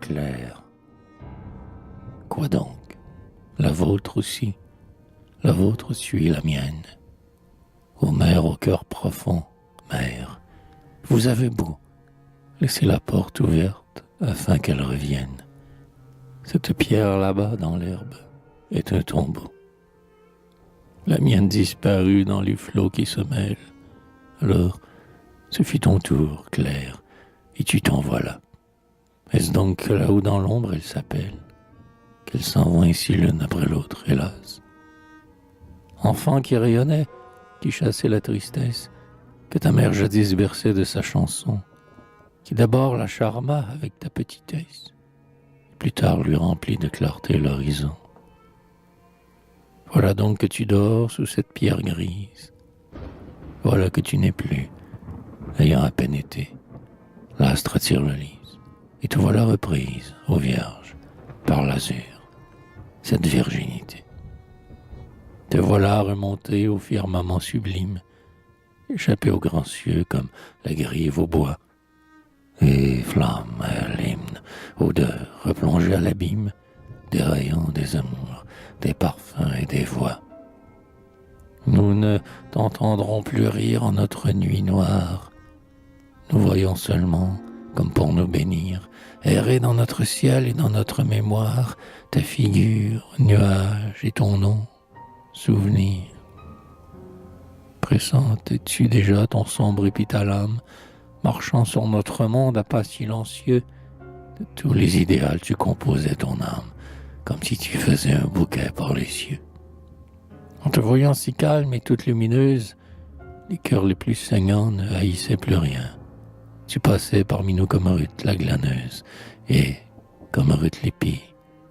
claire. Quoi donc? La vôtre aussi. La vôtre suit la mienne. Ô mère au cœur profond, mère, vous avez beau laisser la porte ouverte afin qu'elle revienne. Cette pierre là-bas dans l'herbe est un tombeau. La mienne disparut dans les flots qui se mêlent. Alors, ce fut ton tour, Claire, et tu t'en voilà. Est-ce donc que là-haut dans l'ombre elle s'appelle, qu'elles s'en vont ainsi l'une après l'autre, hélas? Enfant qui rayonnait, qui chassait la tristesse, que ta mère jadis berçait de sa chanson, qui d'abord la charma avec ta petitesse, et plus tard lui remplit de clarté l'horizon. Voilà donc que tu dors sous cette pierre grise. Voilà que tu n'es plus, ayant à peine été. L'astre attire le lys, et te voilà reprise, ô Vierge, par l'azur, cette virginité. Te voilà remontée au firmament sublime, échappée aux grands cieux comme la grive au bois, et flamme à l'hymne, odeur replongée à l'abîme, des rayons, des amours, des parfums et des voix. Nous ne t'entendrons plus rire en notre nuit noire. Nous voyons seulement, comme pour nous bénir, errer dans notre ciel et dans notre mémoire, ta figure, nuage et ton nom, souvenir. Pressentais-tu déjà ton sombre épithalame, marchant sur notre monde à pas silencieux? De tous les idéals tu composais ton âme, comme si tu faisais un bouquet par les cieux. En te voyant si calme et toute lumineuse, les cœurs les plus saignants ne haïssaient plus rien. Tu passais parmi nous comme Ruth la glaneuse, et, comme Ruth l'épie,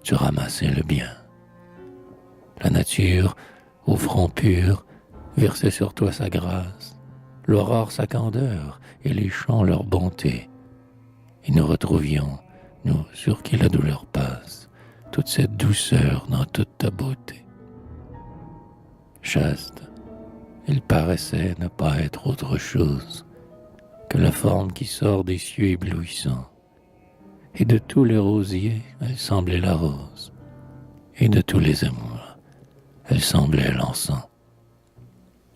tu ramassais le bien. La nature, au front pur, versait sur toi sa grâce, l'aurore sa candeur, et les champs leur bonté. Et nous retrouvions, nous sur qui la douleur passe, toute cette douceur dans toute ta beauté. Chaste, il paraissait ne pas être autre chose que la forme qui sort des cieux éblouissants. Et de tous les rosiers, elle semblait la rose, et de tous les amours, elle semblait l'encens.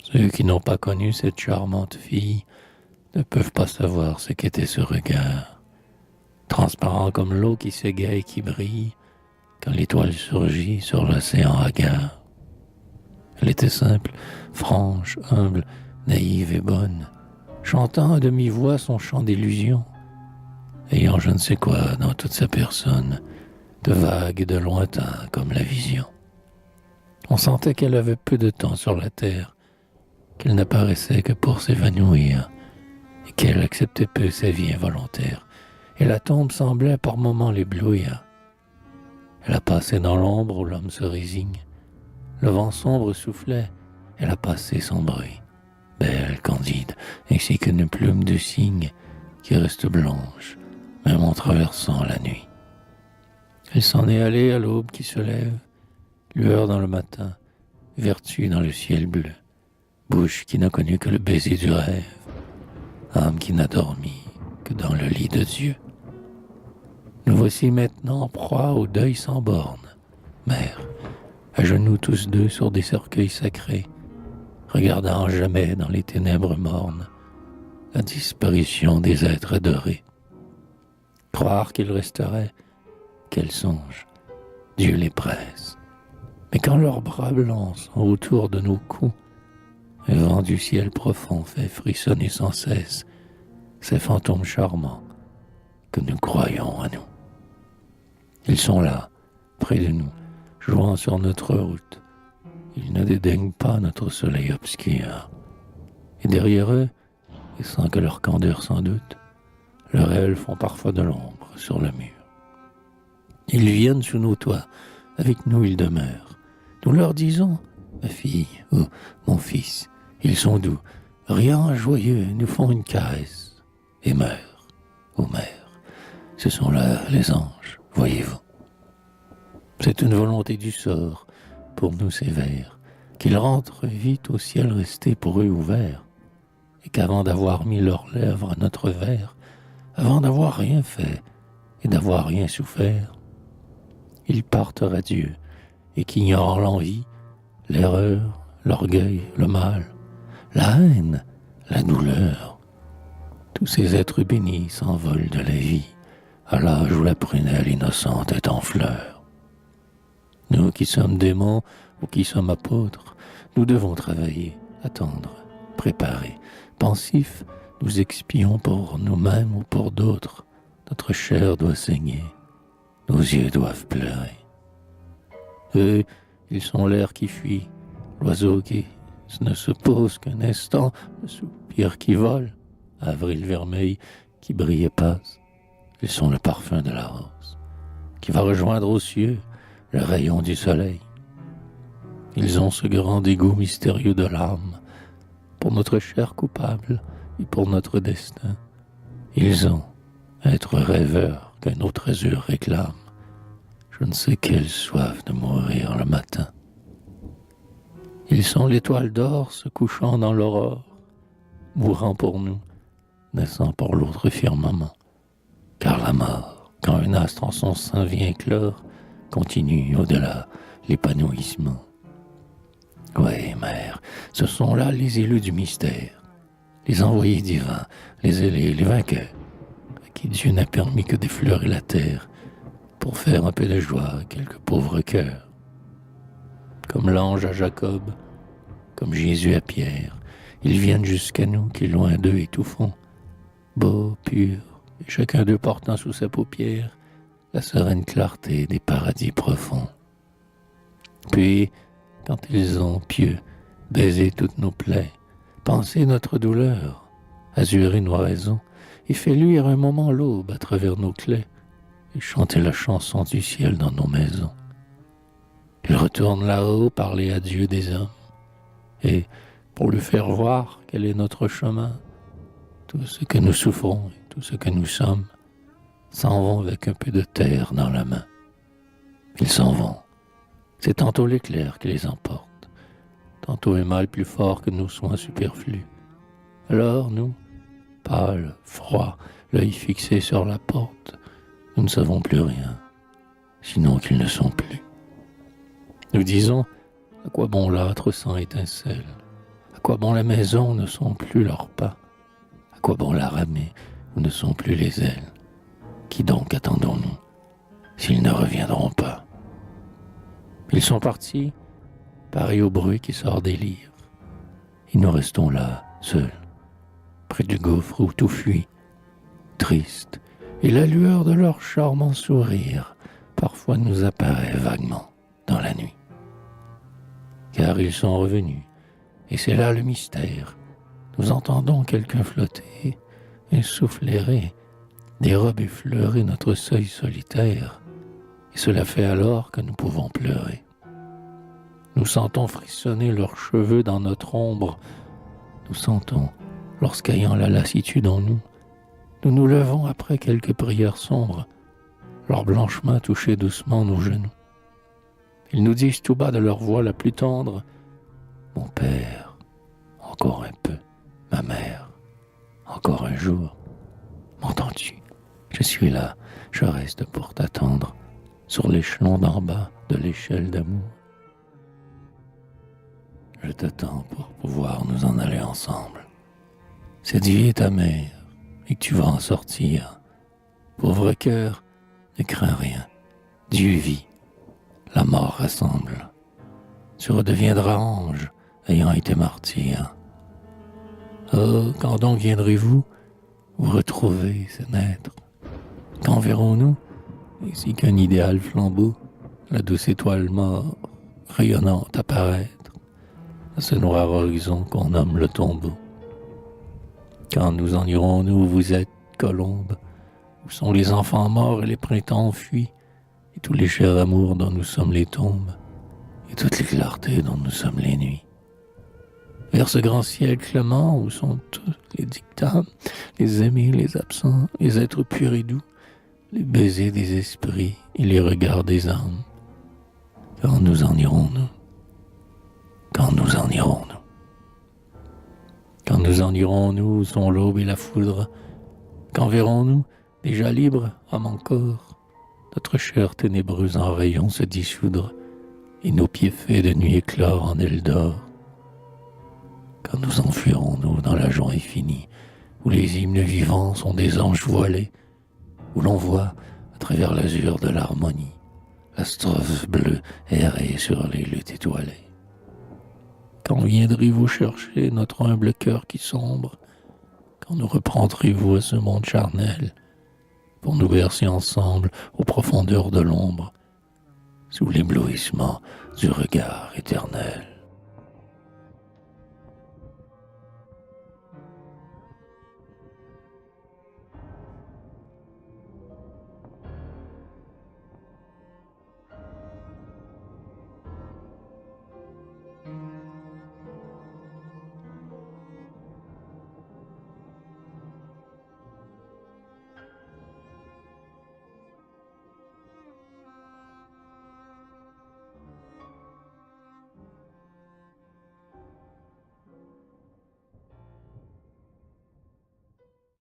Ceux qui n'ont pas connu cette charmante fille ne peuvent pas savoir ce qu'était ce regard, transparent comme l'eau qui s'égaie et qui brille quand l'étoile surgit sur l'océan hagard. Elle était simple, franche, humble, naïve et bonne, chantant à demi-voix son chant d'illusion, ayant je ne sais quoi dans toute sa personne, de vague et de lointain comme la vision. On sentait qu'elle avait peu de temps sur la terre, qu'elle n'apparaissait que pour s'évanouir, et qu'elle acceptait peu sa vie involontaire, et la tombe semblait par moments l'éblouir. Elle a passé dans l'ombre où l'homme se résigne. Le vent sombre soufflait, elle a passé sans bruit, belle, candide, ainsi qu'une plume de cygne qui reste blanche, même en traversant la nuit. Elle s'en est allée à l'aube qui se lève, lueur dans le matin, vertu dans le ciel bleu, bouche qui n'a connu que le baiser du rêve, âme qui n'a dormi que dans le lit de Dieu. Nous voici maintenant en proie au deuil sans borne, mère, à genoux tous deux sur des cercueils sacrés, regardant jamais dans les ténèbres mornes la disparition des êtres adorés. Croire qu'il resterait, quel songe, Dieu les presse. Mais quand leurs bras blancs sont autour de nos coups, un vent du ciel profond fait frissonner sans cesse ces fantômes charmants que nous croyons à nous. Ils sont là, près de nous, jouant sur notre route. Ils ne dédaignent pas notre soleil obscur. Et derrière eux, et sans que leur candeur s'en doute, leurs ailes font parfois de l'ombre sur le mur. Ils viennent sous nos toits, avec nous ils demeurent. Nous leur disons, ma fille ou mon fils, ils sont doux, riants, joyeux, nous font une caresse, et meurent, ô mère, ce sont là les anges, voyez-vous. C'est une volonté du sort, pour nous sévères, qu'ils rentrent vite au ciel resté pour eux ouvert, et qu'avant d'avoir mis leurs lèvres à notre verre, avant d'avoir rien fait, et d'avoir rien souffert, ils partent radieux et qu'ignorent l'envie, l'erreur, l'orgueil, le mal, la haine, la douleur. Tous ces êtres bénis s'envolent de la vie à l'âge où la prunelle innocente est en fleur. Nous qui sommes démons ou qui sommes apôtres, nous devons travailler, attendre, préparer. Pensifs, nous expions pour nous-mêmes ou pour d'autres. Notre chair doit saigner, nos yeux doivent pleurer. Eux, ils sont l'air qui fuit, l'oiseau qui ne se pose qu'un instant, le soupir qui vole, avril vermeil qui brille et passe. Ils sont le parfum de la rose, qui va rejoindre aux cieux le rayon du soleil. Ils ont ce grand dégoût mystérieux de l'âme, pour notre chair coupable et pour notre destin. Ils ont être rêveurs qu'un autre azur réclame. Je ne sais quelle soif de mourir le matin. Ils sont l'étoile d'or se couchant dans l'aurore, mourant pour nous, naissant pour l'autre firmament. Car la mort, quand un astre en son sein vient clore, continue au-delà l'épanouissement. Oui, mère, ce sont là les élus du mystère, les envoyés divins, les ailés, les vainqueurs, à qui Dieu n'a permis que d'effleurer la terre pour faire un peu de joie à quelques pauvres cœurs. Comme l'ange à Jacob, comme Jésus à Pierre, ils viennent jusqu'à nous qui loin d'eux étouffons, beaux, purs, et chacun d'eux portant sous sa paupière la sereine clarté des paradis profonds. Puis, quand ils ont, pieux, baisé toutes nos plaies, pensé notre douleur, azuré nos raisons, et fait luire un moment l'aube à travers nos clés, et chanter la chanson du ciel dans nos maisons. Ils retournent là-haut parler à Dieu des hommes, et, pour lui faire voir quel est notre chemin, tout ce que nous souffrons et tout ce que nous sommes, s'en vont avec un peu de terre dans la main. Ils s'en vont. C'est tantôt l'éclair qui les emporte, tantôt un mal plus fort que nos soins superflus. Alors nous, pâles, froids, l'œil fixé sur la porte, nous ne savons plus rien, sinon qu'ils ne sont plus. Nous disons, à quoi bon l'âtre sans étincelle? À quoi bon la maison où ne sont plus leurs pas? À quoi bon la ramée où ne sont plus les ailes? Qui donc attendons-nous, s'ils ne reviendront pas? Ils sont partis, pareils au bruit qui sort des livres. Et nous restons là, seuls, près du gouffre où tout fuit, tristes, et la lueur de leur charmant sourire parfois nous apparaît vaguement dans la nuit. Car ils sont revenus, et c'est là le mystère. Nous entendons quelqu'un flotter et soufflerer, des robes effleurer notre seuil solitaire, et cela fait alors que nous pouvons pleurer. Nous sentons frissonner leurs cheveux dans notre ombre. Nous sentons, lorsqu'ayant la lassitude en nous, nous nous levons après quelques prières sombres, leur blanche main toucher doucement nos genoux. Ils nous disent tout bas de leur voix la plus tendre, « Mon père, encore un peu, ma mère, encore un jour, m'entends-tu? Je suis là, je reste pour t'attendre, sur l'échelon d'en bas de l'échelle d'amour. Je t'attends pour pouvoir nous en aller ensemble. Cette vie est ta mère, et que tu vas en sortir. Pauvre cœur, ne crains rien, Dieu vit, la mort rassemble. Tu redeviendras ange, ayant été martyr. Oh, quand donc viendrez-vous vous retrouver, ce naître? Quand verrons-nous, ainsi qu'un idéal flambeau, la douce étoile mort, rayonnante apparaître, à ce noir horizon qu'on nomme le tombeau? Quand nous en irons-nous, vous êtes, colombes, où sont les enfants morts et les printemps enfuis, et tous les chers amours dont nous sommes les tombes, et toutes les clartés dont nous sommes les nuits? Vers ce grand ciel clément où sont tous les dictats, les aimés, les absents, les êtres purs et doux, les baisers des esprits et les regards des âmes. Quand nous en irons-nous? Quand nous en irons-nous? Quand nous en irons-nous, où sont l'aube et la foudre? Quand verrons-nous Déjà libre, âme encore, notre chair ténébreuse en rayons se dissoudre, et nos pieds faits de nuit éclore en aile d'or. Quand nous enfuirons-nous dans la joie infinie, où les hymnes vivants sont des anges voilés, où l'on voit, à travers l'azur de l'harmonie, la strophe bleue errer sur les luttes étoilées. Quand viendrez-vous chercher notre humble cœur qui sombre? Quand nous reprendrez-vous à ce monde charnel, pour nous bercer ensemble aux profondeurs de l'ombre, sous l'éblouissement du regard éternel?